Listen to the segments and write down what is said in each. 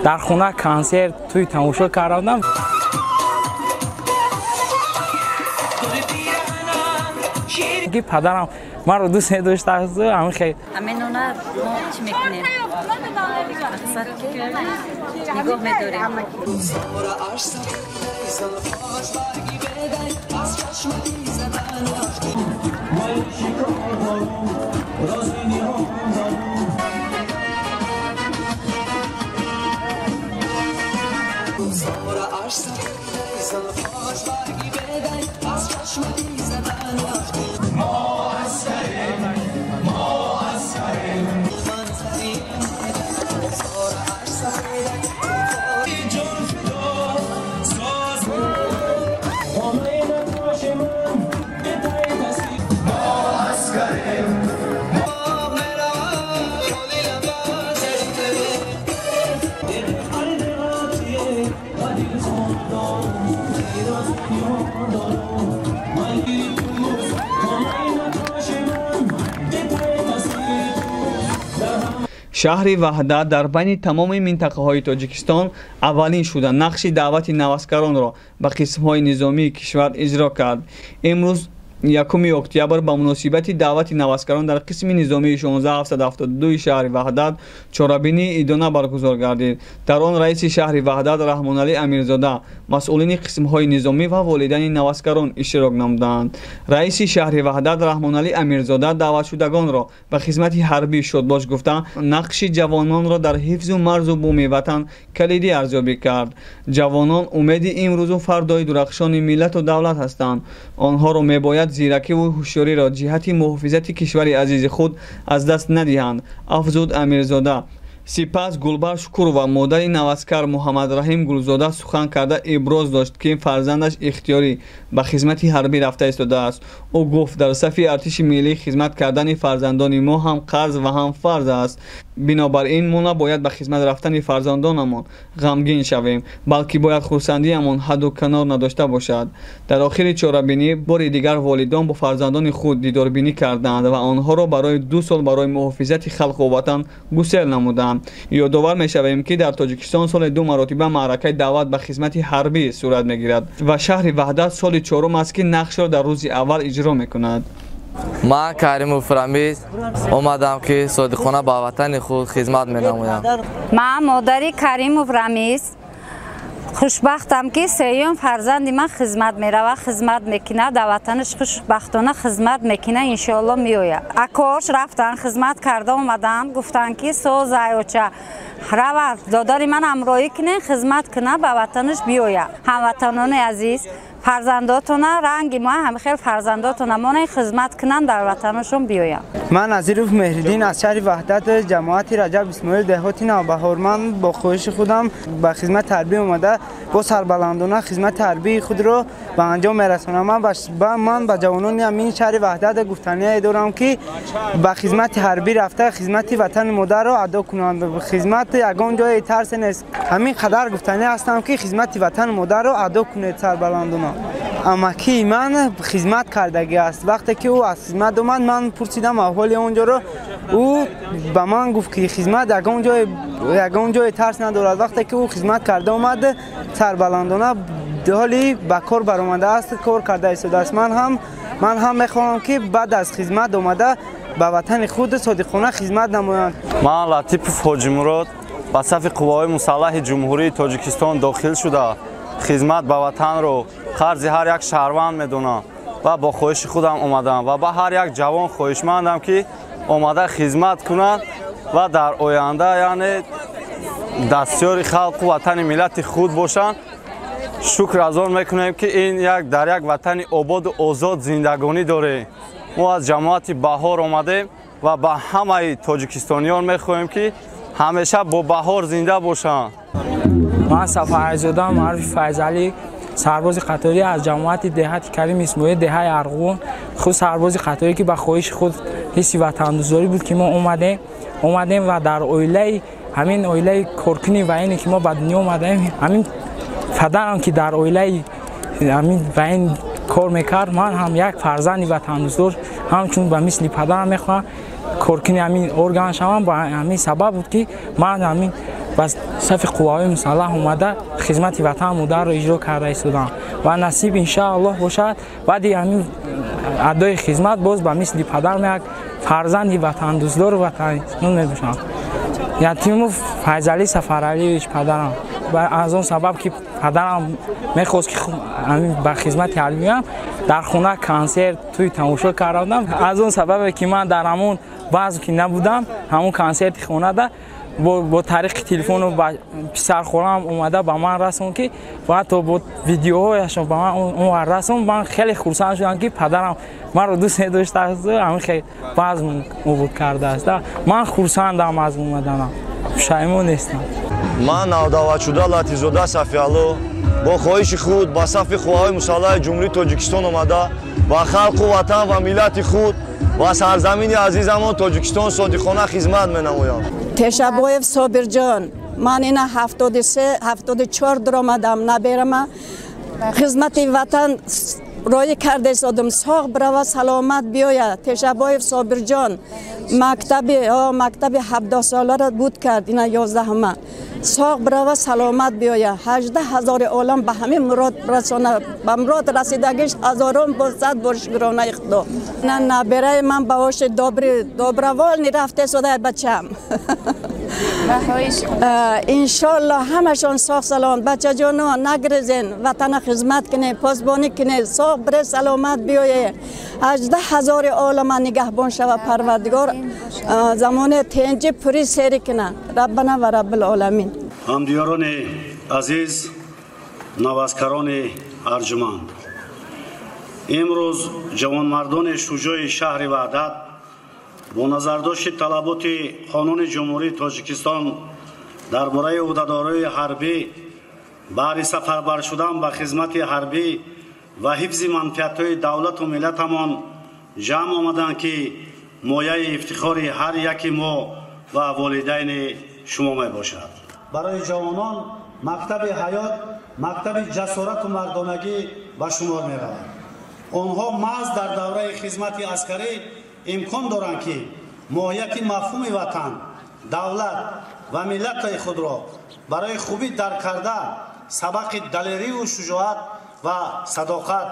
در خونه کنسرت توی تماشا کردم. که پدرم من رو دوست داشته است همین خیلی همین هنر ما چی میکنیم؟ اقصد که نگاه میداریم. شهر وحدت در بین تمام منطقه های تاجیکستان اولین شده نقش دعوت نوسکران را به قسم های نظامی کشور اجرا کرد. امروز 1 اکتبر به مناسبت دعوت نوسکران در قسم نظامی 16772 شهر وحدت چاره‌بینی ادانه برگزار گردید. در آن رئیس شهر وحدت رحمان علی امیرزاده، مسئولین قسم های نظامی و والدین نوسکران اشتراک نمودند. رئیس شهر وحدت رحمان علی امیرزاده دعوت شدگان را به خدمت حربی شادباش گفته نقش جوانان را در حفظ و مرز و بوم وطن کلیدی ارزیابی کرد. جوانان امید امروز و فردای درخشان ملت و دولت هستند. آنها را میباید زیرکی و هوشیاری را جهت محافظت کشور عزیز خود از دست ندهند، افزود امیرزاده. سپس گلبر شکور و مادر نوسکر محمد رحیم گلزاده سخن کرده ابراز داشت که فرزندش اختیاری به خدمت حربی رفته ایستاده است. او گفت در صف ارتش ملی خدمت کردن فرزندان ما هم قرض و هم فرض است. بنابراین ما نباید به خدمت رفتن فرزندانمان غمگین شویم، بلکه باید خرسندیمان حد و کنار نداشته باشد. در آخر چاره‌بینی بار دیگر والدان با فرزندان خود دیداربینی کردند و آنها را برای 2 سال برای محافظت خلق و وطن گسیل نمودند. یادآور می‌شویم که در تاجیکستان سال 2 مرتبه معرکه دعوت به خدمت حربی صورت می‌گیرد و شهر وحدت سال 4 است که نقش را در روز اول اجرا می‌کند. من کریموف رمیز اومدم که صادقانه به وطن خود خدمت می‌نمایم. من مادری کریموف رمیز خوشبختم که 3 فرزند من خدمت میره، خدمت میکنه، در وطنش خوشبختانه خدمت میکنه، انشالله میآید. اکاش رفتن خدمت کرده اومدن گفتن که سو زایوچه روار دادر من همراهی کنه خدمت کنه به وطنش بیاید. هموطنان عزیز فرزنداتون رنگ ما هم خیلی فرزنداتون ما خدمت کنن در وطنشون بیاین. من نظیروف مهردین از شهر وحدت جماعت رجب اسماعیل دهاتی نوبهارمند با خواهش خودم به خدمت حربی اومده با سربلندانه خدمت حربی خود رو به انجام میرسونم. من به جوانان همین شهر وحدت گفتنی دارم که به خدمت حربی رفته خدمت وطن مادر را ادا کنند. خدمت یگان جای ترس نیست. همین قدر گفتنی هستم که خدمت وطن مادر را ادا کنید سربلندانه. امکی من خدمت کردگی است. وقتی که او از خدمت اومد من پرسیدم احوال اونجا رو، او به من گفت که خدمت یگان جای ترس ندارد. وقتی که او خدمت کرده اومد سربلندانه حالی به کار برآمده است، کار کرده ایستاده است. من هم میخواهم که بعد از خدمت اومده به وطن خود صادقانه خدمت نمایند. من لطیف حاجی مراد به صف قوای مسلح جمهوری تاجیکستان داخل شده خدمت به وطن رو قرض هر یک شهروند میدونم و با خواهش خودم اومدم و با هر یک جوان خواهشمندم که اومده خدمت کنند و در آینده یعنی دستیار خلق و وطن ملت خود باشند. شکر از آن میکنیم که این در یک وطن آباد و آزاد زندگانی داره. ما از جماعت بهار اومدیم و به همه تاجیکستانیان میخواهیم که همیشه با بهار زنده باشند. من سفرزاده معروف فیضعلی سرباز قطاری از جماعت دهات کریم اسماعیل دهه ارغون، خود سرباز قطاری که به خواهش خود حس وطن‌دوستی بود که ما اومدیم و در اویله همین اویله کورکنی و اینی که ما به دنیا اومدیم همین پدرم که در اویله همین و این کار میکرد. من هم یک فرزند وطن‌دوست همچون به مثل پدرم میخوام کورکنی همین ارگان شوم. با همین سبب بود که من همین ба сафи қувваҳои мусаллаҳ омада хизмати ватан муддарро иҷро карда истодам ва насиб иншааллоҳ бошад баъди ҳамин адои хизмат боз ба мисли падарам як фарзанди ватандӯстдору ватанистдон мебошам. Ятимов Файзали Сафаралиевич падарам. аз он сабаб ки падарам мехост ки ба хизмати ҳарбиям дар хона консерт туи тамошо кардам. аз он сабабе ки ман дар ҳамон баъз ки набудам ҳамон консерти хонада бо тариқи телефону ба писархолам омада ба ман расон ки ҳатто бо видеоҳояшон ба ман онвар расон. ман хеле хурсанд шудам ки падарам маро дӯст медоштааст ҳамин хеле базм обуд кардааст. ман хурсандам аз омаданам, пушаймон нестам. ман навдаватшуда Латифзода Сафиалло бо хоҳиши худ ба сафи қувваҳои мусаллаҳи ҷумҳурии Тоҷикистон омада ба халқу ватан ва миллати худ ва сарзамини азизамон Тоҷикистон содиқона хизмат менамоям. Тешабоев Собирҷон, ман ина 74 дуромадам наберама хизмати ватан рои карда истодам. соғ брава саломат биёя. Тешабоев Собирҷон мактаби 17 солара буд кард ина 11-ма. соғ брава саломат биёя. 18,000 олам ба ҳамин мурод расона. ба мурод расидагиш ҳазорон бо сад бор шукронаи худо. набераи ман ба оши доброволни рафте содай бачам. иншоалло ҳамашон соғ саломат. бачаҷоно нагрезен, ватана хизмат кине, посбонӣ кине, соғ бре саломат биёе. 18,000 олама нигаҳбон шава парвардигор замоне тенҷи пури сери кина. раббана ва раббил оламин. ҳамдиёрони азиз, навазкарони арҷуманд, имрӯз ҷавонмардони шуҷои шаҳри Ваҳдат бо назардошти талаботи қонуни ҷумҳурии Тоҷикистон дар бораи ӯҳдадории ҳарбӣ баҳри сафарбар шудан ба хизмати ҳарбӣ ва ҳифзи манфиатҳои давлату миллатамон ҷамъ омаданд ки мояи ифтихори ҳар яки мо ва волидайни шумо мебошад. барои ҷавонон мактаби ҳаёт, мактаби ҷасорату мардонагӣ ба шумор меравад. онҳо маҳз дар давраи хизмати аскарӣ имкон доранд ки моҳияти мафҳуми ватан, давлат ва миллати худро барои хубӣ дарк карда сабақи далерию шуҷоат ва садоқат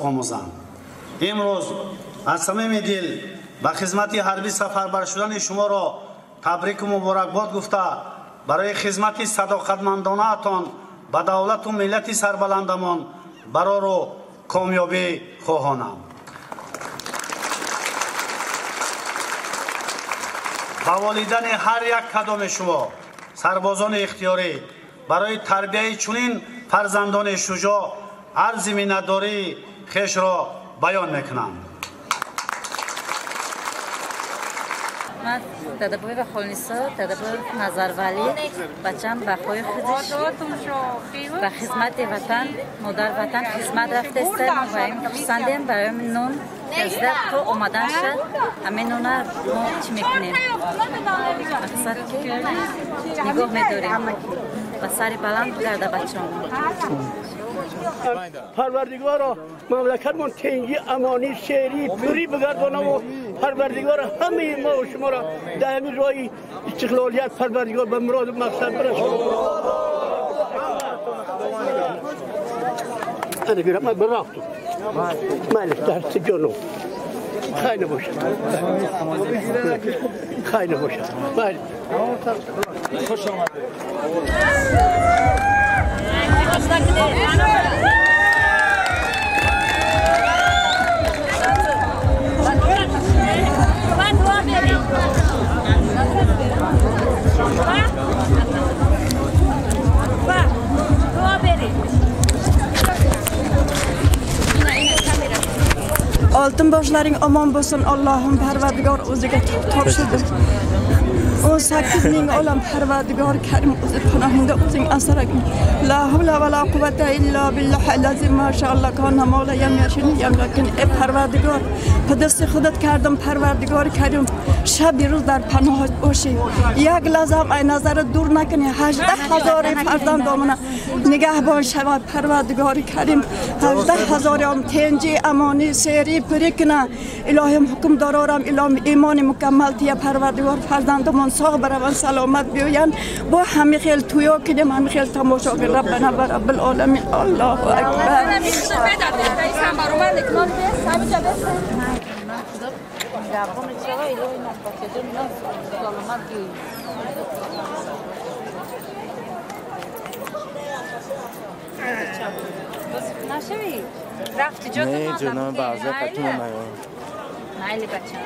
омӯзанд. имрӯз аз самими дил ба хизмати ҳарбӣ сафарбар шудани шуморо табрику муборакбод гуфта барои хизмати садоқатмандонаатон ба давлату миллати сарбаландамон барору комёбӣ хоҳонам. ба волидани ҳар як кадоми шумо сарбозони ихтиёрӣ барои тарбияи чунин фарзандони шуҷоъ арзи миннатдории хешро баён мекунам. من تدبیر خالصه تدبیر نظرولی بچم به خوی خودش به خدمت وطن مادر وطن خدمت رفته است و این پسندیم برای نون از تو اومدن شد همین نون ما چی میکنیم مقصد که نگاه میداریم و سری بلند کرده بچه‌ها. پروردگارا مملکتمون تنگی امانی شهری پوری بگردانم و پروردگار همه ما و شما را در همین راه استقلالیت پروردگار به مراد و مقصد برسونه. انا بیرم من برافتم مالک درست جانو خیلی باشد خیلی باشد بله خوش آمده Altın başların aman bo'lsin Allohim Parvardigor o'ziga topshirdim. 18 ming olam Parvardigor Karim o'zi panohingda o'zing asragin. La havla va la quvvata illa billahi azim maşallah kana mavla yamyashini yamlakin ey Parvardigor پدستی خودت کردم پروردگار کریم شب روز در پناهت باشی یک لحظه ای نظر دور نکنی 18,000 فرزند دامنه نگهبان شود پروردگار کریم 18,000 ام تنجی امانی سری پرکنه الهیم حکم دارارم الهیم ایمان مکمل تیا پروردگار فرزندمان ساغ برون سلامت بیوین با همه خیل تویا کنیم همه خیل تماشا کنیم ربنا و رب العالمین الله اکبر نشوی رفتی جا تو نه جناب بعضی قطعه نیام مایلی بچه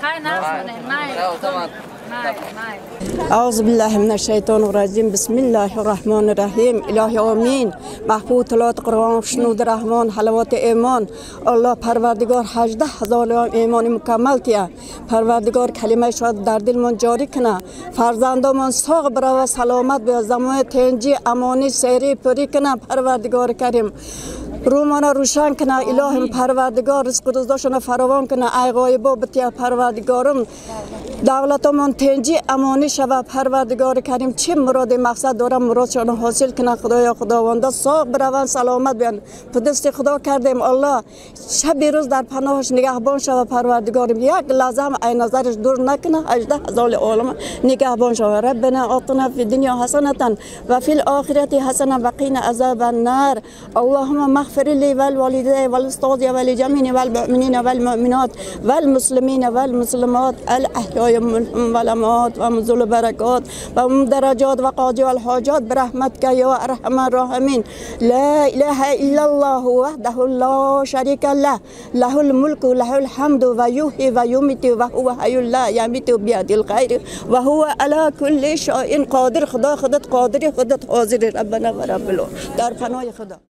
خیلی نرسونه مایلی أعوذ بالله من الشيطان الرجيم بسم الله الرحمن الرحيم إلهي آمين محفوظ تلاوت قرآن شنود رحمان حلوات ایمان الله پروردگار 18,000 ایمان مکمل تیا پروردگار کلمه شاد در دل من جاری کنه فرزندان ساغ برا و سلامت به زمان تنجی امانی سری پری کنه پروردگار کریم رومانا روشن کنه الهیم پروردگار رزق روزداشون فراوان کنه ای غایبا بتیا پروردگارم دولتمون تنجی امانی شود پروردگار کریم چه مراد مقصد دارم مرادشان حاصل کنه خدایا خداوندا ساق برون سلامت بیان تو دست خدا کردیم الله شب روز در پناهش نگهبان شود پروردگارم یک لحظه هم ای نظرش دور نکنه 18,000 عالم نگهبان شود ربنا آتنا فی الدنیا حسنه و فی الاخره حسنه و قنا عذاب النار اللهم اغفر لي والوالدي والاستاذ ولجميع والمؤمنين والمؤمنات والمسلمين والمسلمات الاحياء منهم والاموات ومنزل البركات ومدرجات وقاضي الحاجات برحمتك يا ارحم الراحمين لا اله الا الله وحده لا شريك له له الملك وله الحمد ويحيي ويميت وهو حي لا يميت بيده الخير وهو على كل شيء قادر خدا خودت قادر خودت حاضر ربنا و رب العالمین در پناه خدا